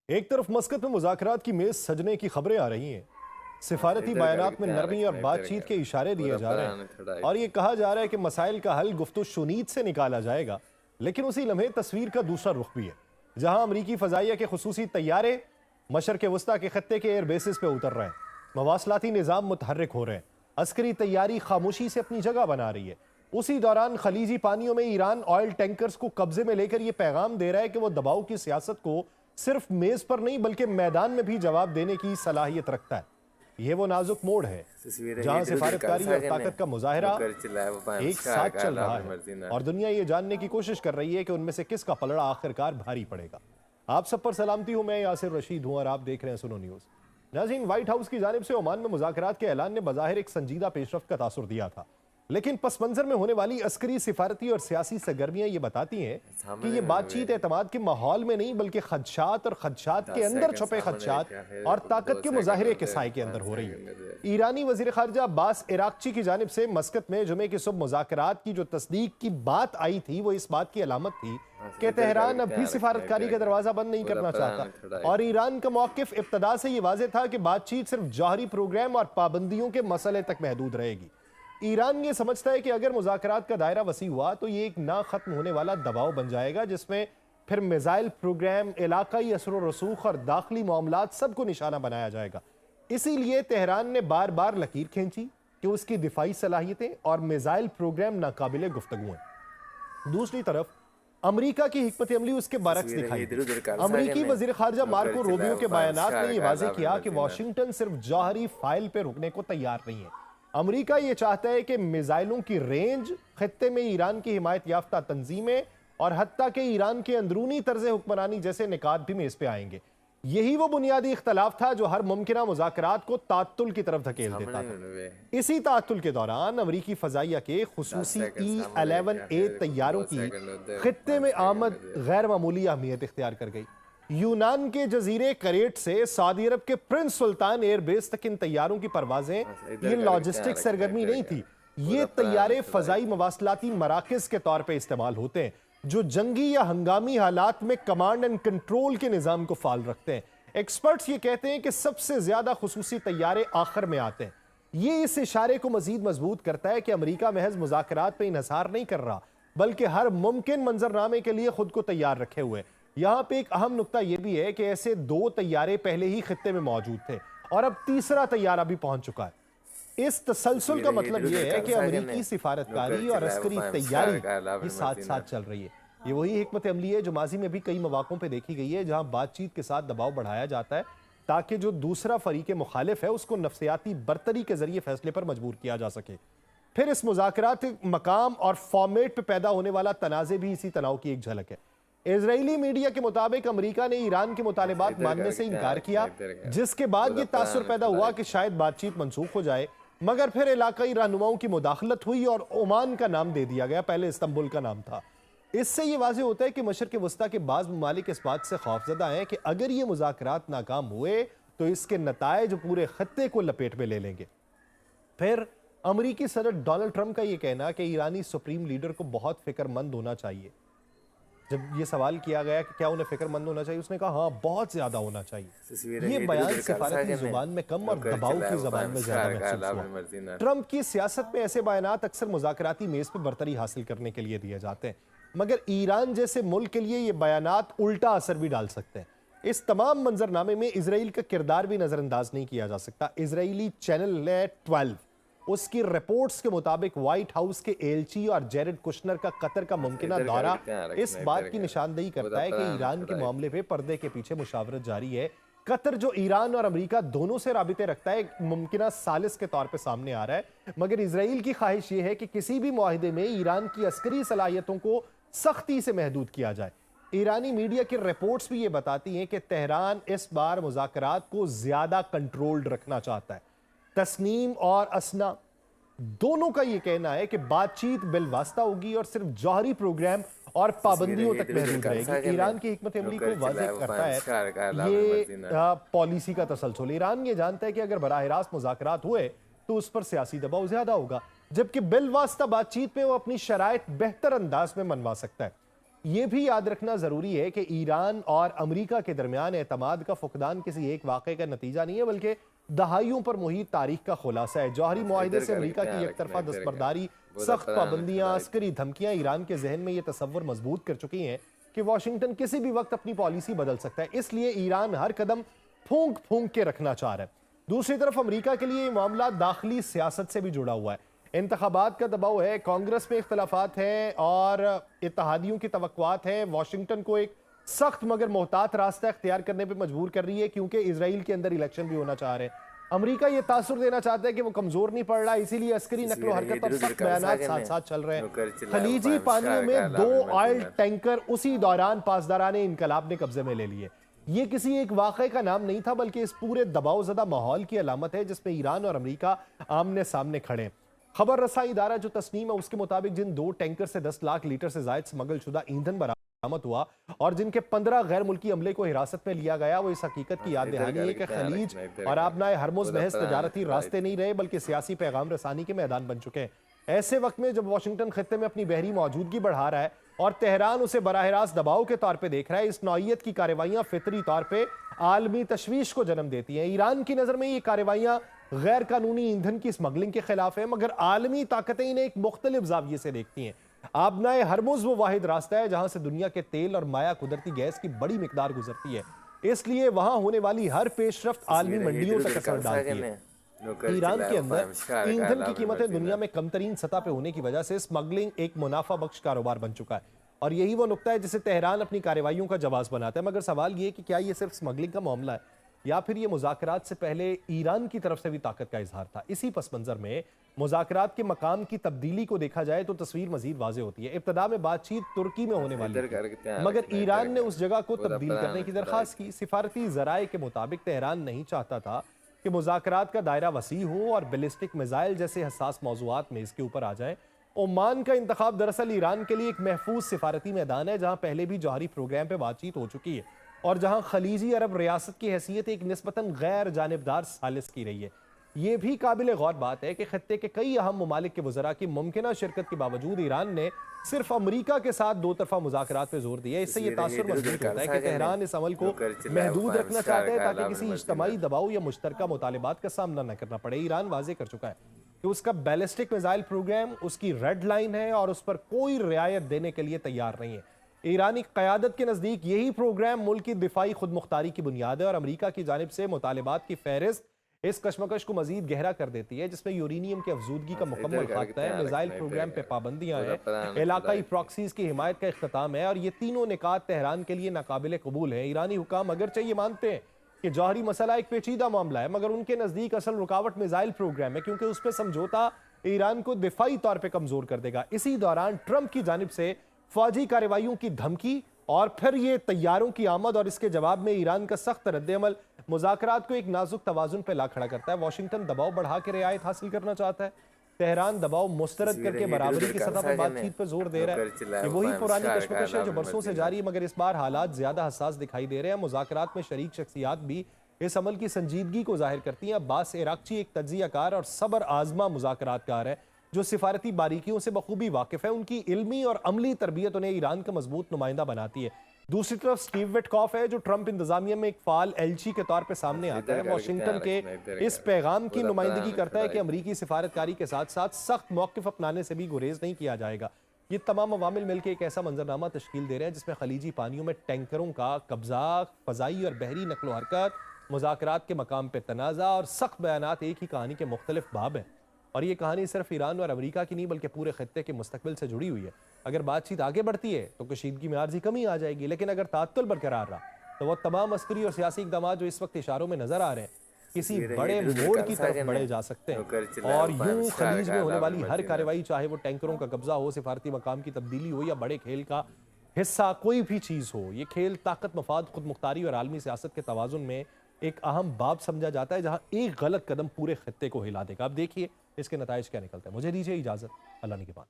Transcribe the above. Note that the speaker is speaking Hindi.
एक तरफ मस्कत में मुज़ाकरात की मेज सजने की खबरें आ रही हैं, सिफारती बयानात में नरमी और बातचीत के इशारे दिए जा रहे हैं और ये कहा जा रहा है कि मसाइल का हल गुफ्तु शुनीद से निकाला जाएगा। लेकिन उसी लम्हे तस्वीर का दूसरा रुख भी है, जहां अमरीकी फजाइया के खुसूसी तैयारे मशरक़ वस्ता के खत्ते के एयर बेसिस पे उतर रहे हैं, मवासलाती निज़ाम मुतहर्रिक हो रहे हैं, अस्करी तैयारी खामोशी से अपनी जगह बना रही है। उसी दौरान खलीजी पानियों में ईरान ऑयल टैंकर्स को कब्जे में लेकर यह पैगाम दे रहा है कि वो दबाव की सियासत को सिर्फ मेज पर नहीं बल्कि मैदान में भी जवाब देने की सलाहियत रखता है। यह वो नाजुक मोड़ है जहां सिफारतकारी और ताकत का मुजाहरा एक साथ चल रहा है और दुनिया ये जानने की कोशिश कर रही है कि उनमें से किसका पलड़ा आखिरकार भारी पड़ेगा। आप सब पर सलामती हूं, मैं यासिर रशीद हूं और आप देख रहे हैं सुनो न्यूज। नाज़रीन, व्हाइट हाउस की जानिब से ओमान में मुज़ाकरात के ऐलान ने बज़ाहिर एक संजीदा पेशरफ्त का तासुर दिया था, लेकिन पस मंजर में होने वाली अस्करी, सिफारती और सियासी सरगर्मियां ये बताती हैं कि ये बातचीत एतमाद के माहौल में नहीं बल्कि खदशात और खदशात के अंदर छुपे खदशात और ताकत के मुजाहिरे के साए के अंदर हो रही है। ईरानी वज़ीर ख़ारिजा अब्बास इराक़ची की जानिब से मस्कत में जुमे की सुबह मुज़ाकरात की जो तस्दीक की बात आई थी, वो इस बात की अलामत थी कि तेहरान अब भी सिफारतकारी का दरवाजा बंद नहीं करना चाहता और ईरान का मौक़िफ़ इब्तदा से ये वाज़ेह था कि बातचीत सिर्फ जौहरी प्रोग्राम और पाबंदियों के मसले तक महदूद रहेगी। ईरान ये समझता है कि अगर मुज़ाकरात का दायरा वसी हुआ तो ये एक ना खत्म होने वाला दबाव बन जाएगा, जिसमें फिर मिसाइल प्रोग्राम, इलाकाई असर व रसूख और दाखिली मामलात सबको निशाना बनाया जाएगा। इसीलिए तेहरान ने बार बार लकीर खींची कि उसकी दिफाई सलाहियतें और मिसाइल प्रोग्राम नाकाबिले गुफ्तगू हैं। दूसरी तरफ अमरीका की हिकमत अमली उसके बरक्स दिखाई दी। अमरीकी वज़ीर ख़ारिजा मार्को रूबियो के बयानात ने यह वाज़ेह किया कि वाशिंगटन सिर्फ जौहरी फाइल पर रुकने को तैयार नहीं है। अमरीका ये चाहता है कि मिसाइलों की रेंज, खत्ते में ईरान की हिमायत याफ्ता तंजीमें और हत्ता के ईरान के अंदरूनी तर्ज हुक्मरानी जैसे निकात भी मेज पे आएंगे। यही वो बुनियादी इख्तलाफ था जो हर मुमकिना मुज़ाकरात को तात्तुल की तरफ धकेल देता था। इसी तात्तुल के दौरान अमरीकी फजाइया के खुसूसी E-11A तैयारों की खत्ते में आमद गैर मामूली अहमियत इख्तियार कर गई। यूनान के जजीरे करेट से सऊदी अरब के प्रिंस सुल्तान एयरबेस तक इन तैयारों की परवाजें ये लॉजिस्टिक सरगर्मी नहीं थी, ये तैयारे फजाई मवासलाती मराकज के तौर पर इस्तेमाल होते हैं जो जंगी या हंगामी हालात में कमांड एंड कंट्रोल के निज़ाम को फाल रखते हैं। एक्सपर्ट्स ये कहते हैं कि सबसे ज्यादा खुसूसी तैयारे आखिर में आते हैं। ये इस इशारे को मजीद मजबूत करता है कि अमरीका महज मुज़ाकरात पर इन्हसार नहीं कर रहा बल्कि हर मुमकिन मंजरनामे के लिए खुद को तैयार रखे हुए। यहां पे एक अहम नुक्ता यह भी है कि ऐसे 2 तैयारे पहले ही खित्ते में मौजूद थे और अब तीसरा तैयारा भी पहुंच चुका है। इस तसलसल का मतलब यह है कि अमरीकी सिफारतकारी और अस्करी तैयारी साथ साथ चल रही है। ये वही हिकमत अमली है जो माजी में भी कई मौकों पे देखी गई है, जहां बातचीत के साथ दबाव बढ़ाया जाता है ताकि जो दूसरा फरीक मुखालिफ है उसको नफ्सियाती बर्तरी के जरिए फैसले पर मजबूर किया जा सके। फिर इस मुज़ाकरात मकाम और फॉर्मेट पर पैदा होने वाला तनाज़े भी इसी तनाव की एक झलक है। इजरायली मीडिया के मुताबिक अमरीका ने ईरान के मुतालिबात मानने से इनकार किया, जिसके बाद ये तासुर पैदा हुआ कि शायद बातचीत मनसूख हो जाए, मगर फिर इलाकाई रहनुमाओं की मुदाखलत हुई और ओमान का नाम दे दिया गया, पहले इस्तंबुल का नाम था। इससे ये वाज़ेह होता है कि मशरक़ वस्ता के बाज़ ममालिक इस बात से खौफजदा हैं कि अगर ये मुज़ाकरात नाकाम हुए तो इसके नताइज पूरे खत्ते को लपेट में ले लेंगे। फिर अमरीकी सदर डोनाल्ड ट्रंप का यह कहना कि ईरानी सुप्रीम लीडर को बहुत फिक्रमंद होना चाहिए, जब ये सवाल किया गया कि क्या उन्हें फिक्रमंद होना चाहिए, उसने कहा हाँ बहुत ज्यादा होना चाहिए। ये बयान सिफारती जुबान में कम और दबाव की जुबान में ज्यादा महसूस हुआ। ट्रंप की सियासत में ऐसे बयानात अक्सर मुज़ाकराती मेज पर बरतरी हासिल करने के लिए दिए जाते हैं, मगर ईरान जैसे मुल्क के लिए ये बयानात उल्टा असर भी डाल सकते हैं। इस तमाम मंजरनामे में इसराइल का किरदार भी नजरअंदाज नहीं किया जा सकता। इसराइली चैनल है 12, उसकी रिपोर्ट्स के मुताबिक व्हाइट हाउस के एलची और जेरेड कुशनर का कतर का मुमकिना दौरा इस बात की निशानदेही करता है कि ईरान के मामले पे पर्दे के पीछे मुशावरत जारी है। कतर जो ईरान और अमेरिका दोनों से राबिते रखता है, मुमकिना सालिस के तौर पे सामने आ रहा है, मगर इसराइल की ख्वाहिश ये है कि किसी भी मुआहिदे में ईरान की अस्करी सलाहियतों को सख्ती से महदूद किया जाए। ईरानी मीडिया की रिपोर्ट्स भी ये बताती हैं कि तेहरान इस बार मुज़ाकरात को ज्यादा कंट्रोल्ड रखना चाहता है। तस्नीम और असना दोनों का यह कहना है कि बातचीत बिलवास्ता होगी और सिर्फ जौहरी प्रोग्राम और पाबंदियों तक महदूद रहेगी। ईरान की हिकमत अमली को वाज़ेह करता है ये पॉलिसी का तसलसल। ईरान ये जानता है कि अगर बराह रास्त मुज़ाकरात हुए तो उस पर सियासी दबाव ज्यादा होगा, जबकि बिलवास्ता बातचीत में वो अपनी शराइत बेहतर अंदाज में मनवा सकता है। ये भी याद रखना जरूरी है कि ईरान और अमेरिका के दरमियान एतमाद का फुकदान किसी एक वाक़े का नतीजा नहीं है, बल्कि दहाइयों पर मुहित तारीख का खुलासा है। जौहरी मुआहिदे से अमेरिका की एकतरफा दस्तबरदारी, सख्त पाबंदियां, अस्करी धमकियां ईरान के जहन में यह तसव्वुर मजबूत कर चुकी हैं कि वाशिंगटन किसी भी वक्त अपनी पॉलिसी बदल सकता है। इसलिए ईरान हर कदम फूंक फूंक के रखना चाह रहा है। दूसरी तरफ अमेरिका के लिए मामला दाखिली सियासत से भी जुड़ा हुआ है। इंतखाबात का दबाव है, कांग्रेस में इख्तलाफात हैं और इत्तेहादियों की तवक्कुआत है। वाशिंगटन को एक सख्त मगर मोहतात रास्ता इख्तियार करने पर मजबूर कर रही है, क्योंकि इसराइल के अंदर इलेक्शन भी होना चाह रहे हैं। अमेरिका ये तासुर देना चाहता है कि वो कमजोर नहीं पड़ रहा, इसीलिए अस्करी नकलो हरकत और सख्त बयानात साथ साथ चल रहे हैं। खलीजी पानियों में 2 ऑयल टैंकर उसी दौरान पासदाराने इनकलाब ने कब्जे में ले लिए। ये किसी एक वाक़े का नाम नहीं था, बल्कि इस पूरे दबावज़दा माहौल की अलामत है जिसमें ईरान और अमेरिका आमने सामने खड़े हैं। खबर रसाई इदारा जो तस्नीम है उसके मुताबिक जिन 2 टैंकर से 10 लाख लीटर से जायद स्मगल शुदा ईंधन बरामद हुआ और जिनके 15 गैर मुल्की अमले को हिरासत में लिया गया, वो इस हकीकत की याद दहानी है कि खलीज और आबनाए हरमुज महज तजारती रास्ते नहीं रहे, बल्कि सियासी पैगाम रसानी के मैदान बन चुके हैं। ऐसे वक्त में जब वाशिंगटन खित्ते में अपनी बहरी मौजूदगी बढ़ा रहा है और तेहरान उसे बराह रास्त दबाव के तौर पे देख रहा है, इस नौइयत की कार्रवाइयां फितरी तौर पे आलमी तशवीश को जन्म देती हैं। ईरान की नजर में ये कार्रवाइयां गैर कानूनी ईंधन की स्मगलिंग के खिलाफ है, मगर आलमी ताकतें इन्हें एक मुख्तलिफ जाविये से देखती हैं। आबनाए हरमुज वो वाहिद रास्ता है जहां से दुनिया के तेल और माया कुदरती गैस की बड़ी मिकदार गुजरती है, इसलिए वहां होने वाली हर पेशरफ्त आलमी मंडियों तक असर डालती है। ईरान के अंदर ईंधन की कीमतें दुनिया में कमतरीन सतह पे होने की वजह से स्मगलिंग एक मुनाफा बख्श कारोबार बन चुका है, और यही वो नुक्ता है जिसे तेहरान अपनी कार्रवाइयों का जवाब बनाता है। मगर सवाल ये कि क्या ये सिर्फ स्मगलिंग का मामला है या फिर ये मुज़ाकरात से पहले ईरान की तरफ से भी ताकत का इजहार था। इसी पस मंजर में मुज़ाकरात के मकाम की तब्दीली को देखा जाए तो तस्वीर मजीद वाज़ेह होती है। इब्तदा में बातचीत तुर्की में होने वाली थी, मगर ईरान ने उस जगह को तब्दील करने की दरख्वास्त की। सिफारती ज़राए के मुताबिक तेहरान नहीं चाहता था कि मुज़ाकरात का दायरा वसी हो और बैलिस्टिक मिसाइल जैसे हसास मौज़ूआत में इसके ऊपर आ जाए। ओमान का इंतखाब दरअसल ईरान के लिए एक महफूज सिफारती मैदान है, जहां पहले भी जौहरी प्रोग्राम पे बातचीत हो चुकी है और जहां खलीजी अरब रियासत की हैसियत एक निस्बतन गैर जानिबदार सालिस की रही है। यह भी काबिल गौर बात है कि खत्ते के कई अहम ममालिक के वज़रा की मुमकिना शिरकत के बावजूद ईरान ने सिर्फ अमरीका के साथ 2 तरफा मुज़ाकरात पे जोर दिया। इससे यह तासुर मजबूत होता है कि तेहरान इस अमल को महदूद रखना चाहता है ताकि किसी इज्तमाई दबाव या मुश्तरका मुतालिबात का सामना न करना पड़े। ईरान वाजे कर चुका है कि उसका बैलिस्टिक मिसाइल प्रोग्राम उसकी रेड लाइन है और उस पर कोई रियायत देने के लिए तैयार नहीं है। ईरानी क़यादत के नज़दीक यही प्रोग्राम मुल्क की दिफाई खुद मुख्तारी की बुनियाद है और अमरीका की जानिब से मुतालिबात की फहरिस्त इस कशमकश को मजीद गहरा कर देती है, जिसमें यूरेनियम की अफजूदगी का मुकम्मल खात्मा है, मिसाइल प्रोग्राम पे पाबंदियां हैं, इलाकाई प्रॉक्सीज की हिमायत का इख्तिताम है, और ये तीनों निकात तेहरान के लिए नाकाबिल कबूल है। ईरानी हुकाम अगरचे ये मानते हैं कि जौहरी मसला एक पेचीदा मामला है, मगर उनके नजदीक असल रुकावट मिसाइल प्रोग्राम है, क्योंकि उस पर समझौता ईरान को दिफाई तौर पर कमजोर कर देगा। इसी दौरान ट्रंप की जानिब से फौजी कार्रवाइयों की धमकी और फिर ये तैयारों की आमद और इसके जवाब में ईरान का सख्त रद्द-ए-अमल मुज़ाकरात को एक नाजुक तवाजुन पर ला खड़ा करता है। वाशिंगटन दबाव बढ़ा के रियायत हासिल करना चाहता है, तेहरान दबाव मुस्तरद करके बराबरी की सतह पर बातचीत पर जोर दे रहा है। ये वही पुरानी कशमकश है जो बरसों से जारी है, मगर इस बार हालात ज्यादा हसास दिखाई दे रहे हैं। मुज़ाकरात में शरीक शख्सियात भी इस अमल की संजीदगी को जाहिर करती हैं। अब्बास इराक्ची एक तज्जियाकार और सबर आजमा मुज़ाकरातकार है जो सिफारती बारीकियों से बखूबी वाकिफ है। उनकी इल्मी और अमली तरबियत उन्हें ईरान का मजबूत नुमाइंदा बनाती है। दूसरी तरफ स्टीव विटकॉफ है जो ट्रंप इंतजामिया में एक फाल एलची के तौर पे सामने आता है। वाशिंगटन के इस पैगाम की नुमाइंदगी करता है कि अमरीकी सिफारतकारी के साथ साथ सख्त मौक़िफ़ अपनाने से भी गुरेज नहीं किया जाएगा। ये तमाम अवामिल मिलकर एक ऐसा मंजरनामा तश्कील दे रहे हैं जिसमें खलीजी पानियों में टैंकरों का कब्जा, फ़ज़ाई और बहरी नकलो हरकत, मुज़ाकरात के मकाम पर तनाज़ा और सख्त बयानात एक ही कहानी के मुख्तलिफ बाब हैं। और ये कहानी सिर्फ ईरान और अमेरिका की नहीं बल्कि पूरे खत्ते के मुस्तकबिल से जुड़ी हुई है। अगर बातचीत आगे बढ़ती है तो कशीदगी में आर्जी कमी आ जाएगी, लेकिन अगर तात्तुल बरकरार रहा तो वह तमाम अस्करी और सियासी इक़दाम जो इस वक्त इशारों में नजर आ रहे हैं किसी बड़े मोड़ की तरफ बढ़े जा सकते हैं। और यूं खलीज में होने वाली हर कार्रवाई, चाहे वो टैंकरों का कब्जा हो, सिफारती मकाम की तब्दीली हो या बड़े खेल का हिस्सा कोई भी चीज़ हो, ये खेल ताकत, मफाद, खुद मुख्तारी और आलमी सियासत के तवाज़ुन में एक अहम बाब समझा जाता है, जहां एक गलत कदम पूरे खत्ते को हिला देगा। अब देखिए इसके नताइज क्या निकलते हैं। मुझे दीजिए इजाजत, अल्लाह ने के बाद।